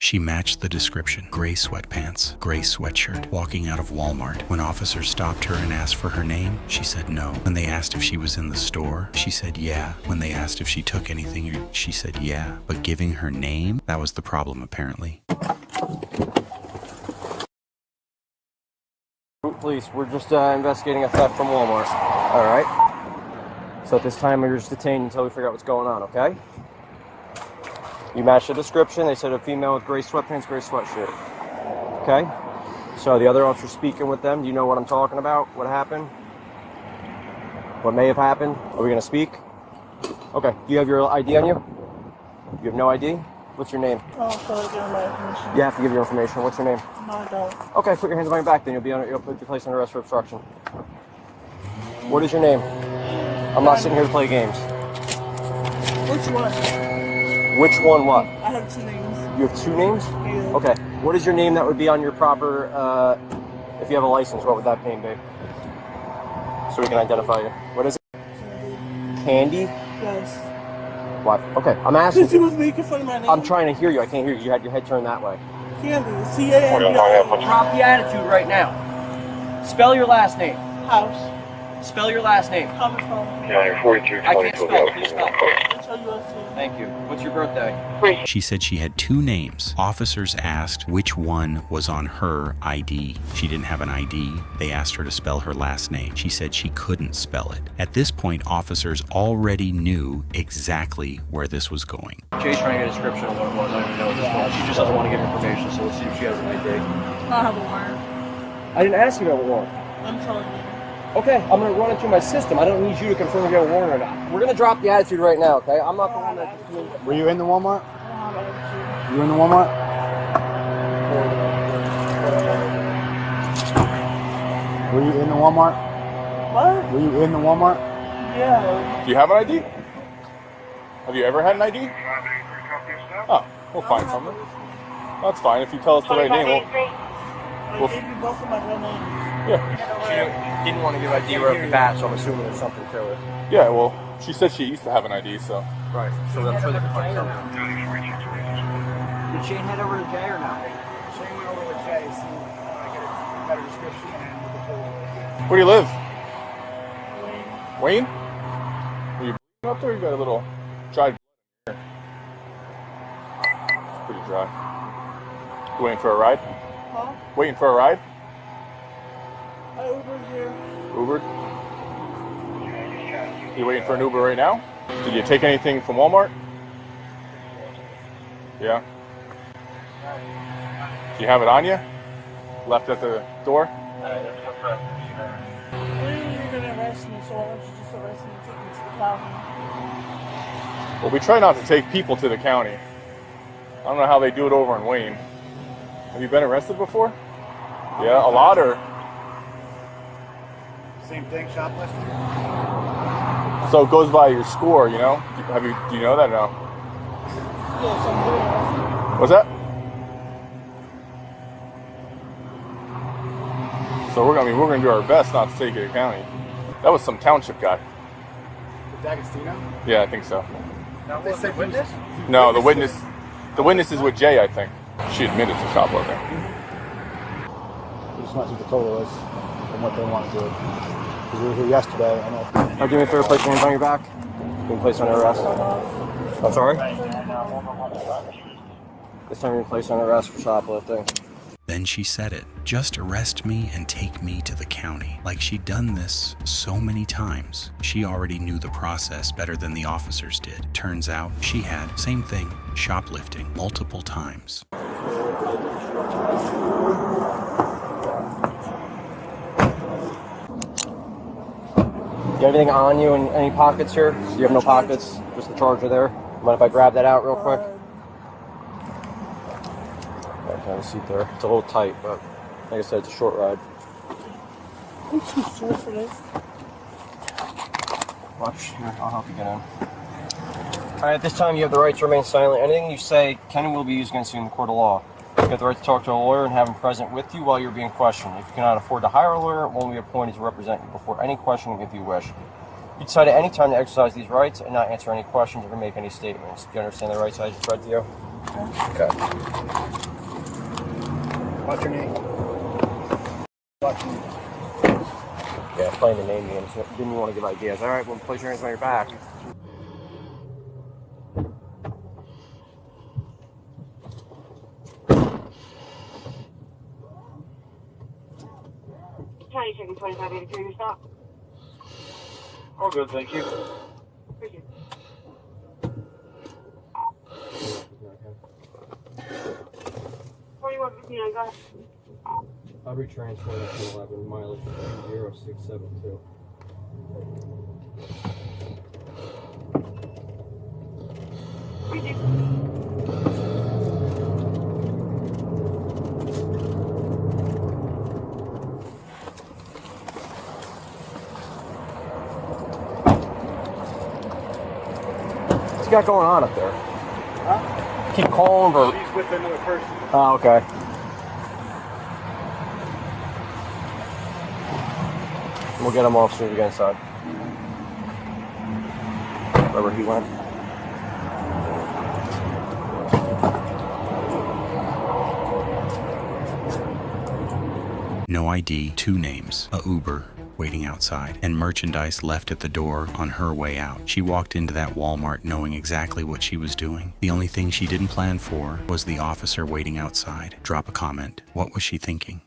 She matched the description. Gray sweatpants, gray sweatshirt, walking out of Walmart. When officers stopped her and asked for her name, she said no. When they asked if she was in the store, she said yeah. When they asked if she took anything, she said yeah. But giving her name, that was the problem apparently. Police, we're just investigating a theft from Walmart. All right. So at this time, we're just detained until we figure out what's going on, okay? You matched the description. They said a female with gray sweatpants, gray sweatshirt. Okay? So the other officer speaking with them, do you know what I'm talking about? What happened? What may have happened? Are we going to speak? Okay. Do you have your ID on you? You have no ID? What's your name? Oh, so I give my information. You have to give your information. What's your name? No, I don't. Okay, put your hands behind your back, then you'll be placed under arrest for obstruction. What is your name? I'm not sitting here to play games. Which one? Which one what? I have two names. You have two names? Yeah. Okay. What is your name that would be on your proper, if you have a license, what would that name be? So we can identify you. What is it? Candy? Yes. What? Okay, I'm asking. Since you was making fun of my name. I'm trying to hear you. I can't hear you. You had your head turned that way. Candy. C-A-N-D-I. Drop the attitude right now. Spell your last name. House. Spell your last name. Thomas Hall. Yeah, 42, I can't spell. Please spell. I'll tell you what to do. Thank you. What's your birthday? She said she had two names. Officers asked which one was on her ID. She didn't have an ID. They asked her to spell her last name. She said she couldn't spell it. At this point, officers already knew exactly where this was going. Jay's trying to get a description of what it was. I don't even know what this was. She just doesn't want to give information, so let's see if she has an ID. I have a warrant. I didn't ask you about a warrant. I'm telling you. Okay, I'm going to run it through my system. I don't need you to confirm if you have a warrant or not. We're going to drop the attitude right now, okay? I'm not the one that just... Were you in the Walmart? I don't have an attitude. You were in the Walmart? Were you in the Walmart? What? Were you in the Walmart? Yeah. Do you have an ID? Have you ever had an ID? Oh, we'll find something. That's fine. If you tell us the right name, I gave you both of my real names. yeah. She didn't want to give ID right off the bat, so I'm assuming there's something to it. Yeah, well, she said she used to have an ID, so. Right, so I'm sure they can find something. Did Shane head over to Jay or not? Shane went over with Jay, so I get a better description and we can pull it. Where do you live? Wayne? Are you up there? You got a little dry here. It's pretty dry. You waiting for a ride? Huh? Waiting for a ride? I Ubered here. Uber? You waiting for an Uber right now? Did you take anything from Walmart? Yeah. Do you have it on you? Left at the door? I knew you were going to arrest me, so why don't you just arrest me and take me to the county? Well, we try not to take people to the county. I don't know how they do it over in Wayne. Have you been arrested before? Yeah, a lot or? Same thing, shoplifting? So it goes by your score, you know? Do you know that or no? Yes, I'm doing arrested. What's that? So we're gonna do our best not to take you to the county. That was some township guy. The D'Agostino? Yeah, I think so. No, they said witness? No, the witness is with Jay, I think. She admitted to shoplifting. We just want to see what the total is and what they want to do. Because we were here yesterday. I know. Do me a favor, place your hands on your back. You can place under arrest. I'm sorry? This time you're placed under arrest for shoplifting. Then she said it. Just arrest me and take me to the county. Like she'd done this so many times. She already knew the process better than the officers did. Turns out she had, same thing, shoplifting multiple times. You have anything on you in any pockets here? You have no pockets? Just the charger there? Mind if I grab that out real quick? Okay, have a seat there. It's a little tight, but like I said, it's a short ride. I'm too short for this. Watch here, I'll help you get in. Alright, at this time you have the right to remain silent. Anything you say can and will be used against you in the court of law. You have the right to talk to a lawyer and have him present with you while you're being questioned. If you cannot afford to hire a lawyer, one will be appointed to represent you before any questioning if you wish. You decide at any time to exercise these rights and not answer any questions or to make any statements. Do you understand the rights I just read to you? Okay. What's your name? What's your name? Yeah, playing the name games. Didn't you want to give ideas? All right, well, place your hands on your back. County checking 2583, your stop. All good, thank you. Appreciate it. 4159, go ahead. I'll be transferred up to 11, mileage 0672. Appreciate it. What's he got going on up there? Huh? Keep calling or... She's with another person. Oh, okay. We'll get him off soon as we get inside. Wherever he went. No ID, 2 names, a Uber waiting outside, and merchandise left at the door on her way out. She walked into that Walmart knowing exactly what she was doing. The only thing she didn't plan for was the officer waiting outside. Drop a comment. What was she thinking?